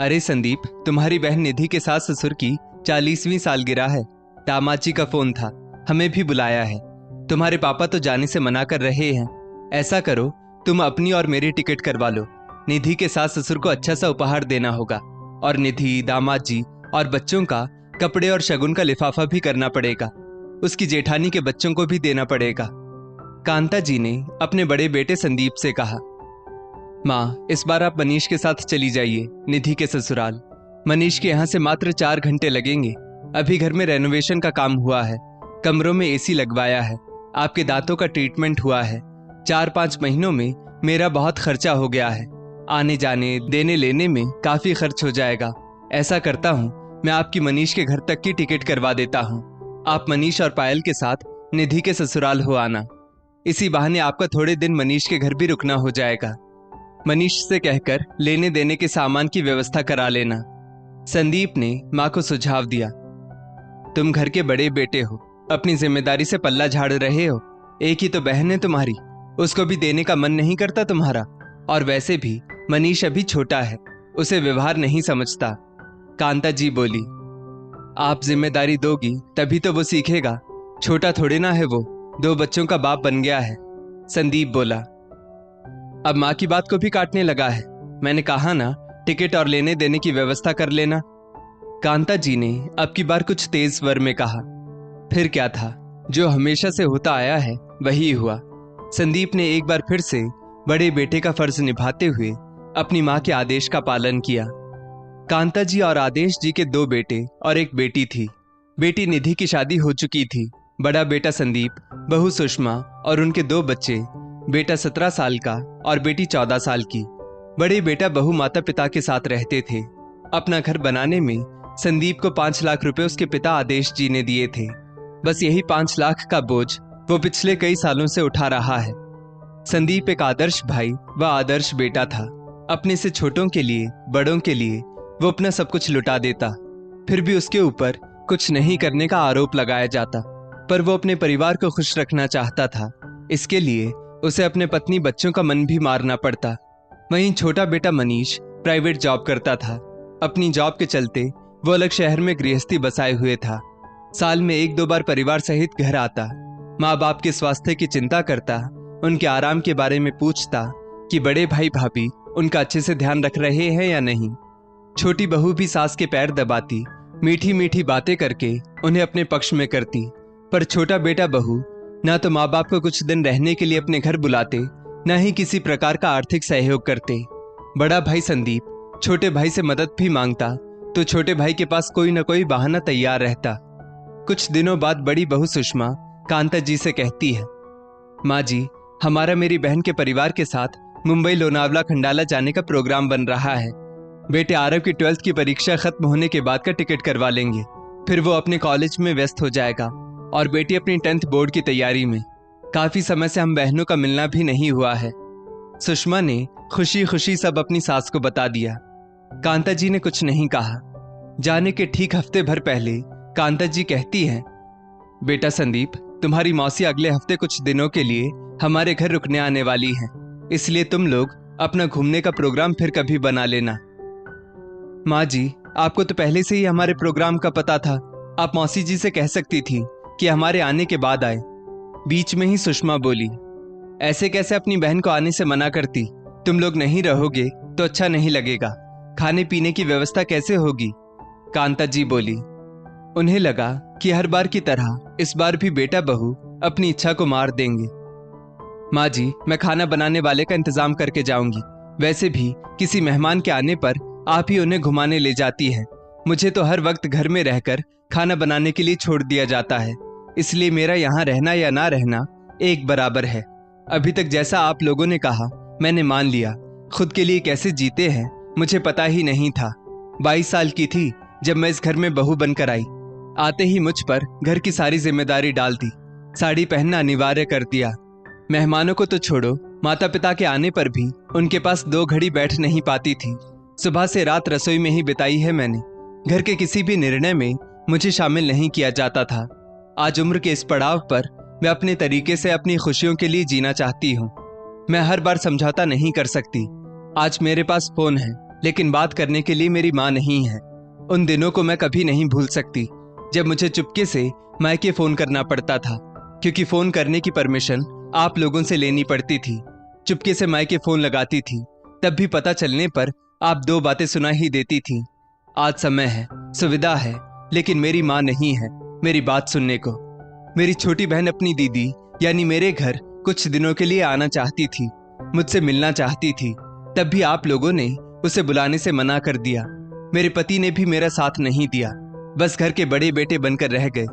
अरे संदीप, तुम्हारी बहन निधि के सास ससुर की 40वीं सालगिरह है। दामाद जी का फोन था, हमें भी बुलाया है। तुम्हारे पापा तो जाने से मना कर रहे हैं। ऐसा करो, तुम अपनी और मेरी टिकट करवा लो। निधि के सास ससुर को अच्छा सा उपहार देना होगा और निधि, दामाद जी और बच्चों का कपड़े और शगुन का लिफाफा भी करना पड़ेगा। उसकी जेठानी के बच्चों को भी देना पड़ेगा। कांता जी ने अपने बड़े बेटे संदीप से कहा, माँ, इस बार आप मनीष के साथ चली जाइए निधि के ससुराल। मनीष के यहाँ से मात्र 4 घंटे लगेंगे। अभी घर में रेनोवेशन का काम हुआ है, कमरों में एसी लगवाया है, आपके दांतों का ट्रीटमेंट हुआ है। 4-5 महीनों में मेरा बहुत खर्चा हो गया है। आने जाने देने लेने में काफी खर्च हो जाएगा। ऐसा करता हूँ, मैं आपकी मनीष के घर तक की टिकट करवा देता हूँ। आप मनीष और पायल के साथ निधि के ससुराल हो आना। इसी बहाने आपका थोड़े दिन मनीष के घर भी रुकना हो जाएगा। मनीष से कहकर लेने देने के सामान की व्यवस्था करा लेना। संदीप ने मां को सुझाव दिया। तुम घर के बड़े बेटे हो, अपनी जिम्मेदारी से पल्ला झाड़ रहे हो। एक ही तो बहन है तुम्हारी, उसको भी देने का मन नहीं करता तुम्हारा। और वैसे भी मनीष अभी छोटा है, उसे व्यवहार नहीं समझता। कांता जी बोली, आप जिम्मेदारी दोगी तभी तो वो सीखेगा। छोटा थोड़े ना है वो, 2 बच्चों का बाप बन गया है। संदीप बोला, अब माँ की बात को भी काटने लगा है। मैंने कहा ना, टिकट और लेने देने की व्यवस्था कर लेना। कांता जी ने अब की बार कुछ तेज स्वर में कहा। फिर क्या था, जो हमेशा से होता आया है वही हुआ। संदीप ने एक बार फिर से बड़े बेटे का फर्ज निभाते हुए अपनी माँ के आदेश का पालन किया। कांता जी और आदेश जी के 2 बेटे और एक बेटी थी। बेटी निधि की शादी हो चुकी थी। बड़ा बेटा संदीप, बहू सुषमा और उनके 2 बच्चे, बेटा 17 साल का और बेटी 14 साल की। बड़े बेटा बहू माता पिता के साथ रहते थे। अपना घर बनाने में संदीप को 5 लाख रुपए उसके पिता आदेश जी ने दिए थे। बस यही 5 लाख का बोझ वो पिछले कई सालों से उठा रहा है। संदीप एक आदर्श भाई व आदर्श बेटा था। अपने से छोटों के लिए, बड़ों के लिए वो अपना सब कुछ लुटा देता। फिर भी उसके ऊपर कुछ नहीं करने का आरोप लगाया जाता। पर वो अपने परिवार को खुश रखना चाहता था। इसके लिए उसे अपने पत्नी बच्चों का मन भी मारना पड़ता। वहीं छोटा बेटा मनीष प्राइवेट जॉब करता था। अपनी जॉब के चलते वो अलग शहर में गृहस्थी बसाए हुए था। साल में 1-2 बार परिवार सहित घर आता, माँ बाप के स्वास्थ्य की चिंता करता, उनके आराम के बारे में पूछता कि बड़े भाई भाभी उनका अच्छे से ध्यान रख रहे हैं या नहीं। छोटी बहू भी सास के पैर दबाती, मीठी मीठी बातें करके उन्हें अपने पक्ष में करती। पर छोटा बेटा बहू ना तो माँ बाप को कुछ दिन रहने के लिए अपने घर बुलाते, न ही किसी प्रकार का आर्थिक सहयोग करते। बड़ा भाई संदीप छोटे भाई से मदद भी मांगता तो छोटे भाई के पास कोई न कोई बहाना तैयार रहता। कुछ दिनों बाद बड़ी बहू सुषमा कांता जी से कहती है, माँ जी, हमारा मेरी बहन के परिवार के साथ मुंबई लोनावला खंडाला जाने का प्रोग्राम बन रहा है। बेटे आरव की 12th की परीक्षा खत्म होने के बाद का टिकट करवा लेंगे, फिर वो अपने कॉलेज में व्यस्त हो जाएगा और बेटी अपनी 10th बोर्ड की तैयारी में। काफी समय से हम बहनों का मिलना भी नहीं हुआ है। सुषमा ने खुशी खुशी सब अपनी सास को बता दिया। कांता जी ने कुछ नहीं कहा। जाने के ठीक हफ्ते भर पहले कांता जी कहती हैं, बेटा संदीप, तुम्हारी मौसी अगले हफ्ते कुछ दिनों के लिए हमारे घर रुकने आने वाली हैं, इसलिए तुम लोग अपना घूमने का प्रोग्राम फिर कभी बना लेना। माँ जी, आपको तो पहले से ही हमारे प्रोग्राम का पता था। आप मौसी जी से कह सकती थी कि हमारे आने के बाद आए। बीच में ही सुषमा बोली, ऐसे कैसे अपनी बहन को आने से मना करती? तुम लोग नहीं रहोगे तो अच्छा नहीं लगेगा। खाने पीने की व्यवस्था कैसे होगी? कांता जी बोली। उन्हें लगा कि हर बार की तरह इस बार भी बेटा बहू अपनी इच्छा को मार देंगे। माँ जी, मैं खाना बनाने वाले का इंतजाम करके जाऊंगी। वैसे भी किसी मेहमान के आने पर आप ही उन्हें घुमाने ले जाती है। मुझे तो हर वक्त घर में रहकर खाना बनाने के लिए छोड़ दिया जाता है, इसलिए मेरा यहाँ रहना या ना रहना एक बराबर है। अभी तक जैसा आप लोगों ने कहा मैंने मान लिया। खुद के लिए कैसे जीते हैं मुझे पता ही नहीं था। 22 साल की थी जब मैं इस घर में बहू बनकर आई। आते ही मुझ पर घर की सारी जिम्मेदारी डाल दी। साड़ी पहनना अनिवार्य कर दिया। मेहमानों को तो छोड़ो, माता पिता के आने पर भी उनके पास 2 घड़ी बैठ नहीं पाती थी। सुबह से रात रसोई में ही बिताई है मैंने। घर के किसी भी निर्णय में मुझे शामिल नहीं किया जाता था। आज उम्र के इस पड़ाव पर मैं अपने तरीके से अपनी खुशियों के लिए जीना चाहती हूँ। मैं हर बार समझौता नहीं कर सकती। आज मेरे पास फोन है, लेकिन बात करने के लिए मेरी माँ नहीं है। उन दिनों को मैं कभी नहीं भूल सकती जब मुझे चुपके से मायके फोन करना पड़ता था, क्योंकि फोन करने की परमिशन आप लोगों से लेनी पड़ती थी। चुपके से मायके फोन लगाती थी, तब भी पता चलने पर आप 2 बातें सुना ही देती थी। आज समय है, सुविधा है, लेकिन मेरी माँ नहीं है मेरी बात सुनने को। मेरी छोटी बहन अपनी दीदी यानी मेरे घर कुछ दिनों के लिए आना चाहती थी, मुझसे मिलना चाहती थी, तब भी आप लोगों ने उसे बुलाने से मना कर दिया। मेरे पति ने भी मेरा साथ नहीं दिया, बस घर के बड़े बेटे बनकर रह गए।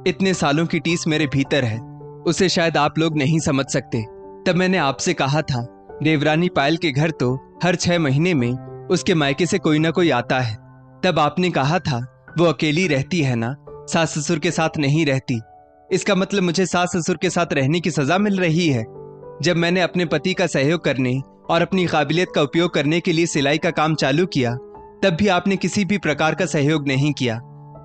इतने सालों की टीस मेरे भीतर है, उसे शायद आप लोग नहीं समझ सकते। तब मैंने आपसे कहा था, देवरानी पायल के घर तो हर 6 महीने में उसके मायके से कोई ना कोई आता है। तब आपने कहा था वो अकेली रहती है ना, सास ससुर के साथ नहीं रहती। इसका मतलब मुझे सास ससुर के साथ रहने की सजा मिल रही है। जब मैंने अपने पति का सहयोग करने और अपनी काबिलियत का उपयोग करने के लिए सिलाई का काम चालू किया, तब भी आपने किसी भी प्रकार का सहयोग नहीं किया।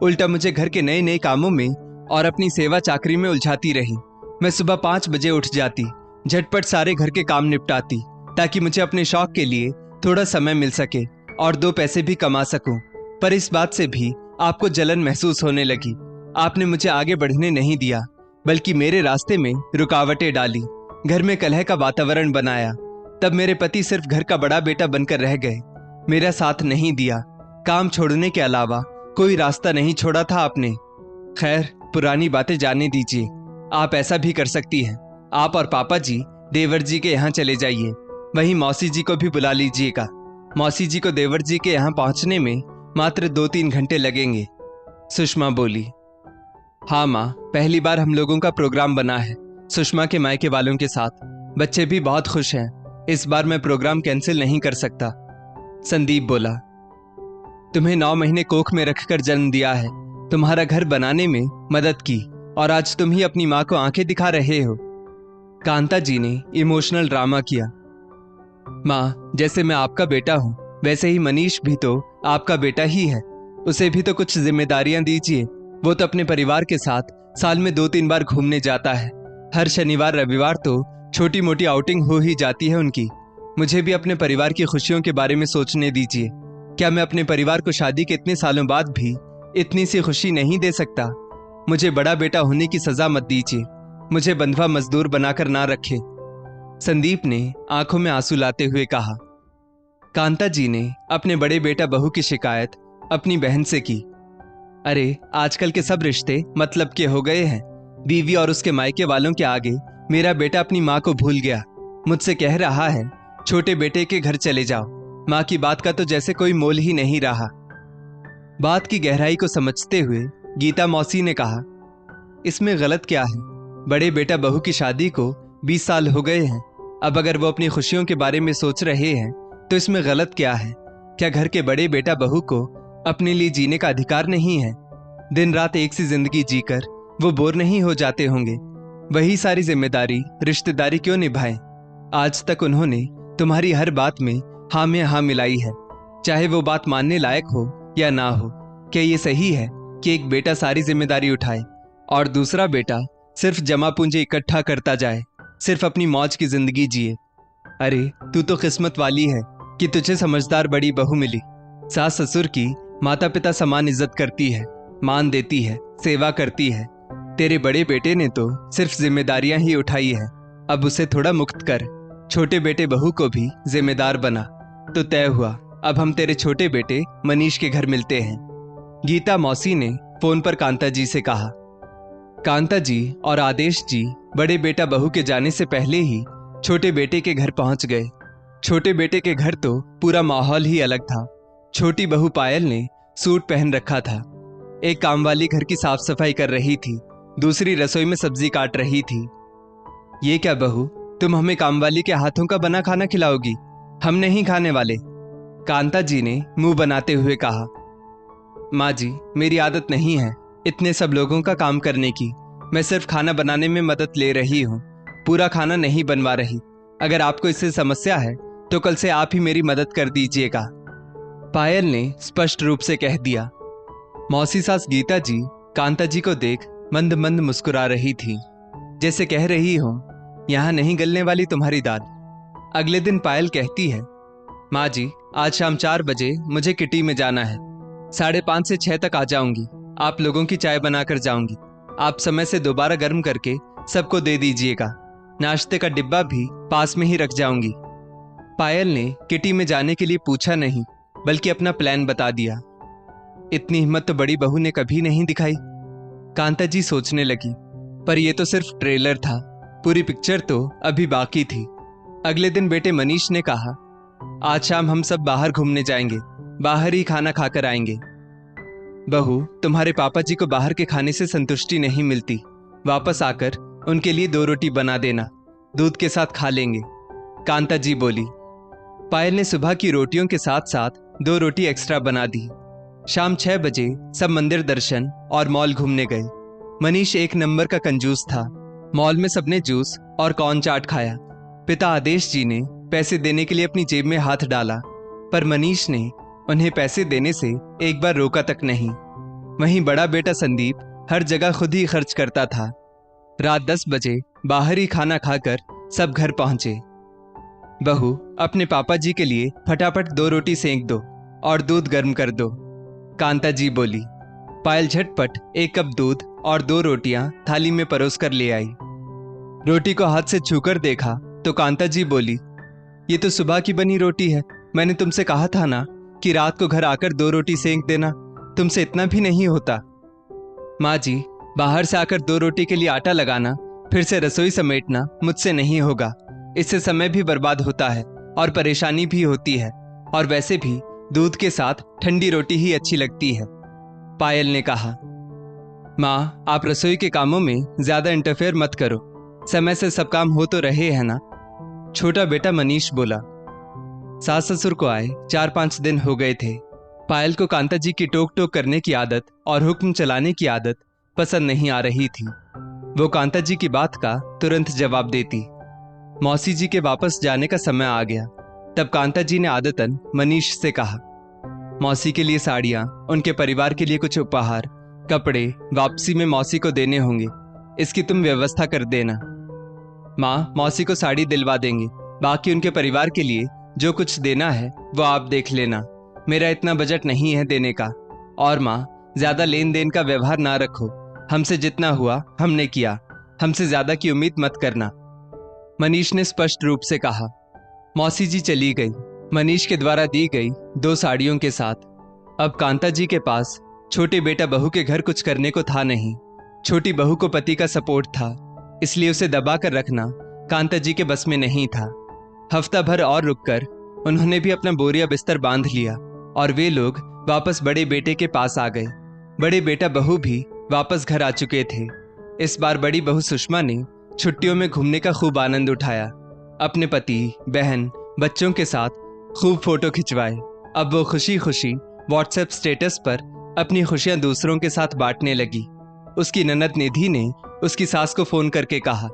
उल्टा मुझे घर के नए नए कामों में और अपनी सेवा चाकरी में उलझाती रही। मैं सुबह 5 बजे उठ जाती, झटपट सारे घर के काम निपटाती, ताकि मुझे अपने शौक के लिए थोड़ा समय मिल सके और 2 पैसे भी कमा सकूं। पर इस बात से भी आपको जलन महसूस होने लगी। आपने मुझे आगे बढ़ने नहीं दिया, बल्कि मेरे रास्ते में रुकावटें डाली, घर में कलह का वातावरण बनाया। तब मेरे पति सिर्फ घर का बड़ा बेटा बनकर रह गए, मेरा साथ नहीं दिया। काम छोड़ने के अलावा कोई रास्ता नहीं छोड़ा था आपने। खैर, पुरानी बातें जाने दीजिए। आप ऐसा भी कर सकती हैं, आप और पापा जी देवर जी के यहाँ चले जाइए, वहीं मौसी जी को भी बुला लीजिएगा। मौसी जी को देवर जी के यहाँ पहुंचने में मात्र 2-3 घंटे लगेंगे। सुषमा बोली। हाँ माँ, पहली बार हम लोगों का प्रोग्राम बना है सुषमा के मायके वालों के साथ। बच्चे भी बहुत खुश हैं। इस बार मैं प्रोग्राम कैंसिल नहीं कर सकता। संदीप बोला। तुम्हें 9 महीने कोख में रखकर जन्म दिया है, तुम्हारा घर बनाने में मदद की, और आज तुम ही अपनी माँ को आंखें दिखा रहे हो। कांता जी ने इमोशनल ड्रामा किया। माँ, जैसे मैं आपका बेटा हूँ, वैसे ही मनीष भी तो आपका बेटा ही है। उसे भी तो कुछ जिम्मेदारियां दीजिए। वो तो अपने परिवार के साथ साल में 2-3 बार घूमने जाता है। हर शनिवार रविवार तो छोटी मोटी आउटिंग हो ही जाती है उनकी। मुझे भी अपने परिवार की खुशियों के बारे में सोचने दीजिए। क्या मैं अपने परिवार को शादी के इतने सालों बाद भी इतनी सी खुशी नहीं दे सकता? मुझे बड़ा बेटा होने की सजा मत दीजिए, मुझे बंधुआ मजदूर बनाकर ना रखे। संदीप ने आंखों में आंसू लाते हुए कहा। कांता जी ने अपने बड़े बेटा बहू की शिकायत अपनी बहन से की। अरे, आजकल के सब रिश्ते मतलब के हो गए हैं। बीवी और उसके मायके वालों के आगे मेरा बेटा अपनी माँ को भूल गया। मुझसे कह रहा है, छोटे बेटे के घर चले जाओ। माँ की बात का तो जैसे कोई मोल ही नहीं रहा। बात की गहराई को समझते हुए गीता मौसी ने कहा, इसमें गलत क्या है? बड़े बेटा बहू की शादी को 20 साल हो गए हैं। अब अगर वो अपनी खुशियों के बारे में सोच रहे हैं तो इसमें गलत क्या है? क्या घर के बड़े बेटा बहू को अपने लिए जीने का अधिकार नहीं है? दिन रात एक सी जिंदगी जीकर वो बोर नहीं हो जाते होंगे? वही सारी जिम्मेदारी रिश्तेदारी क्यों निभाएं? आज तक उन्होंने तुम्हारी हर बात में हाँ में हाँ मिलाई है, चाहे वो बात मानने लायक हो या ना हो। क्या ये सही है कि एक बेटा सारी जिम्मेदारी उठाए और दूसरा बेटा सिर्फ जमा पूंजी इकट्ठा करता जाए, सिर्फ अपनी मौज की जिंदगी जिए? अरे, तू तो किस्मत वाली है कि तुझे समझदार बड़ी बहू मिली। सास ससुर की माता पिता समान इज्जत करती है, मान देती है, सेवा करती है। तेरे बड़े बेटे ने तो सिर्फ जिम्मेदारियां ही उठाई है। अब उसे थोड़ा मुक्त कर, छोटे बेटे बहू को भी जिम्मेदार बना। तो तय हुआ, अब हम तेरे छोटे बेटे मनीष के घर मिलते हैं। गीता मौसी ने फोन पर कांता जी से कहा। कांता जी और आदेश जी बड़े बेटा बहू के जाने से पहले ही छोटे बेटे के घर पहुंच गए। छोटे बेटे के घर तो पूरा माहौल ही अलग था। छोटी बहू पायल ने सूट पहन रखा था। एक कामवाली घर की साफ सफाई कर रही थी, दूसरी रसोई में सब्जी काट रही थी। ये क्या बहू, तुम हमें कामवाली के हाथों का बना खाना खिलाओगी? हम नहीं खाने वाले, कांता जी ने मुंह बनाते हुए कहा। माँ जी, मेरी आदत नहीं है इतने सब लोगों का काम करने की। मैं सिर्फ खाना बनाने में मदद ले रही हूँ, पूरा खाना नहीं बनवा रही। अगर आपको इससे समस्या है तो कल से आप ही मेरी मदद कर दीजिएगा, पायल ने स्पष्ट रूप से कह दिया। मौसी सास गीता जी कांता जी को देख मंद मंद मुस्कुरा रही थी, जैसे कह रही हो, यहाँ नहीं गलने वाली तुम्हारी दाल। अगले दिन पायल कहती है, माँ जी, आज शाम 4 बजे मुझे किटी में जाना है। 5:30 से 6 तक आ जाऊंगी। आप लोगों की चाय बनाकर जाऊंगी। आप समय से दोबारा गर्म करके सबको दे दीजिएगा। नाश्ते का डिब्बा भी पास में ही रख जाऊंगी। पायल ने किटी में जाने के लिए पूछा नहीं, बल्कि अपना प्लान बता दिया। इतनी हिम्मत तो बड़ी बहू ने कभी नहीं दिखाई। कांता जी सोचने लगी, पर यह तो सिर्फ ट्रेलर था, पूरी पिक्चर तो अभी बाकी थी। अगले दिन बेटे मनीष ने कहा, आज शाम हम सब बाहर घूमने जाएंगे, बाहर ही खाना खाकर आएंगे। बहू, तुम्हारे पापा जी को बाहर के खाने से संतुष्टि नहीं मिलती। वापस आकर उनके लिए 2 रोटी बना देना, दूध के साथ खा लेंगे। कांता जी बोली। पायल ने सुबह की रोटियों के साथ साथ 2 रोटी एक्स्ट्रा बना दी। शाम 6 बजे सब मंदिर दर्शन और मॉल घूमने गए। मनीष एक नंबर का कंजूस था। मॉल में सबने जूस और कॉर्न चाट खाया। पिता आदेश जी ने पैसे देने के लिए अपनी जेब में हाथ डाला, पर मनीष ने उन्हें पैसे देने से एक बार रोका तक नहीं। वहीं बड़ा बेटा संदीप हर जगह खुद ही खर्च करता था। रात 10 बजे बाहर ही खाना खाकर सब घर पहुंचे। बहू, अपने पापा जी के लिए फटाफट 2 रोटी सेंक दो और दूध गर्म कर दो, कांता जी बोली। पायल झटपट 1 कप दूध और 2 रोटियां थाली में परोस कर ले आई। रोटी को हाथ से छूकर देखा तो कांता जी बोली, ये तो सुबह की बनी रोटी है। मैंने तुमसे कहा था ना कि रात को घर आकर 2 रोटी सेंक देना। तुमसे इतना भी नहीं होता। माँ जी, बाहर से आकर 2 रोटी के लिए आटा लगाना, फिर से रसोई समेटना मुझसे नहीं होगा। इससे समय भी बर्बाद होता है और परेशानी भी होती है, और वैसे भी दूध के साथ ठंडी रोटी ही अच्छी लगती है, पायल ने कहा। माँ, आप रसोई के कामों में ज्यादा इंटरफेयर मत करो। समय से सब काम हो तो रहे हैं ना, छोटा बेटा मनीष बोला। सास ससुर को आए 4-5 दिन हो गए थे। पायल को कांता जी की टोक टोक करने की आदत और हुक्म चलाने की आदत पसंद नहीं आ रही थी। वो कांता जी की बात का तुरंत जवाब देती। मौसी जी के वापस जाने का समय आ गया। तब कांता जी ने आदतन मनीष से कहा, मौसी के लिए साड़ियां, उनके परिवार के लिए कुछ उपहार, कपड़े वापसी में मौसी को देने होंगे। इसकी तुम व्यवस्था कर देना। माँ, मौसी को साड़ी दिलवा देंगे। बाकी उनके परिवार के लिए जो कुछ देना है वो आप देख लेना। मेरा इतना बजट नहीं है देने का। और माँ, ज्यादा लेन देन का व्यवहार ना रखो। हमसे जितना हुआ हमने किया, हमसे ज्यादा की उम्मीद मत करना, मनीष ने स्पष्ट रूप से कहा। मौसी जी चली गई, मनीष के द्वारा दी गई 2 साड़ियों के साथ। अब कांता जी के पास छोटे बेटा बहू के घर कुछ करने को था नहीं। छोटी बहू को पति का सपोर्ट था, इसलिए उसे दबा कर रखना कांता जी के बस में नहीं था। हफ्ता भर और रुककर उन्होंने भी अपना बोरिया बिस्तर बांध लिया और वे लोग वापस बड़े बेटे के पास आ गए। बड़े बेटा बहू भी वापस घर आ चुके थे। इस बार बड़ी बहू सुषमा ने छुट्टियों में घूमने का खूब आनंद उठाया। अपने पति, बहन, बच्चों के साथ खूब फोटो खिंचवाए। अब वो खुशी खुशी व्हाट्सएप स्टेटस पर अपनी खुशियां दूसरों के साथ बांटने लगी। उसकी ननद निधि ने उसकी सास को फोन करके कहा,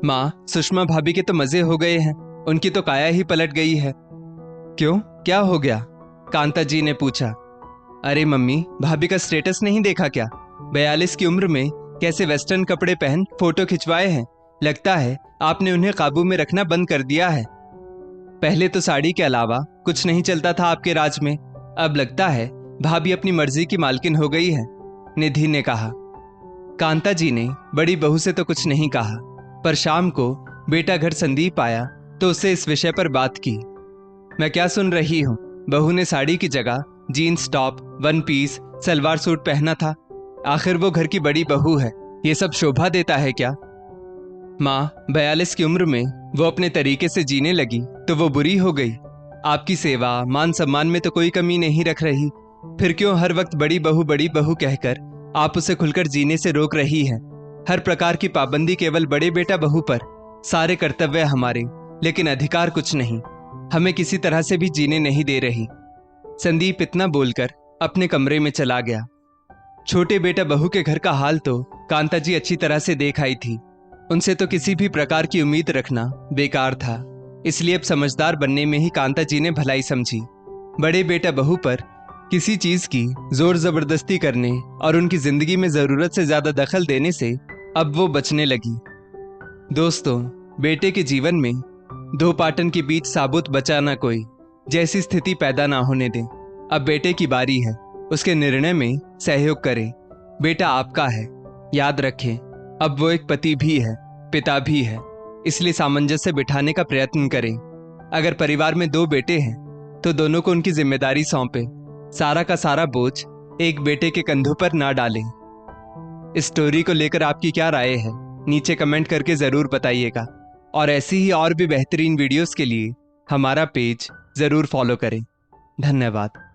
माँ, सुषमा भाभी के तो मजे हो गए हैं, उनकी तो काया ही पलट गई है। क्यों, क्या हो गया? कांता जी ने पूछा। अरे मम्मी, भाभी का स्टेटस नहीं देखा क्या? 42 की उम्र में कैसे वेस्टर्न कपड़े पहन फोटो खिंचवाए हैं। लगता है आपने उन्हें काबू में रखना बंद कर दिया है। पहले तो साड़ी के अलावा कुछ नहीं चलता था आपके राज में, अब लगता है भाभी अपनी मर्जी की मालकिन हो गई है, निधि ने कहा। कांता जी ने बड़ी बहू से तो कुछ नहीं कहा, पर शाम को बेटा घर संदीप आया तो उससे इस विषय पर बात की। मैं क्या सुन रही हूँ, बहू ने साड़ी की जगह jeans top, 1 piece, salwar suit पहना था। आखिर वो घर की बड़ी बहू है, ये सब शोभा देता है क्या? माँ, 42 की उम्र में वो अपने तरीके से जीने लगी तो वो बुरी हो गई। आपकी सेवा मान सम्मान में तो कोई कमी नहीं रख रही, फिर क्यों हर वक्त बड़ी बहू कहकर आप उसे खुलकर जीने से रोक रही है? हर प्रकार की पाबंदी केवल बड़े बेटा बहू पर, सारे कर्तव्य हमारे, लेकिन अधिकार कुछ नहीं। हमें किसी तरह से भी जीने नहीं दे रही। संदीप इतना बोलकर अपने कमरे में चला गया। छोटे बेटा बहू के घर का हाल तो कांता जी अच्छी तरह से देख आई थी। उनसे तो किसी भी प्रकार की उम्मीद रखना बेकार था, इसलिए अब समझदार बनने में ही कांता जी ने भलाई समझी। बड़े बेटा बहू पर किसी चीज की जोर जबरदस्ती करने और उनकी जिंदगी में जरूरत से ज्यादा दखल देने से अब वो बचने लगी। दोस्तों, बेटे के जीवन में 2 पाटन के बीच साबुत बचा ना कोई। जैसी स्थिति पैदा ना होने दें। अब बेटे की बारी है, उसके निर्णय में सहयोग करें। बेटा आपका है, याद रखें। अब वो एक पति भी है, पिता भी है, इसलिए सामंजस्य बिठाने का प्रयत्न करें। अगर परिवार में 2 बेटे हैं तो दोनों को उनकी जिम्मेदारी सौंपें। सारा का सारा बोझ एक बेटे के कंधों पर ना डालें। इस स्टोरी को लेकर आपकी क्या राय है, नीचे कमेंट करके जरूर बताइएगा। और ऐसी ही और भी बेहतरीन वीडियोस के लिए हमारा पेज जरूर फॉलो करें। धन्यवाद।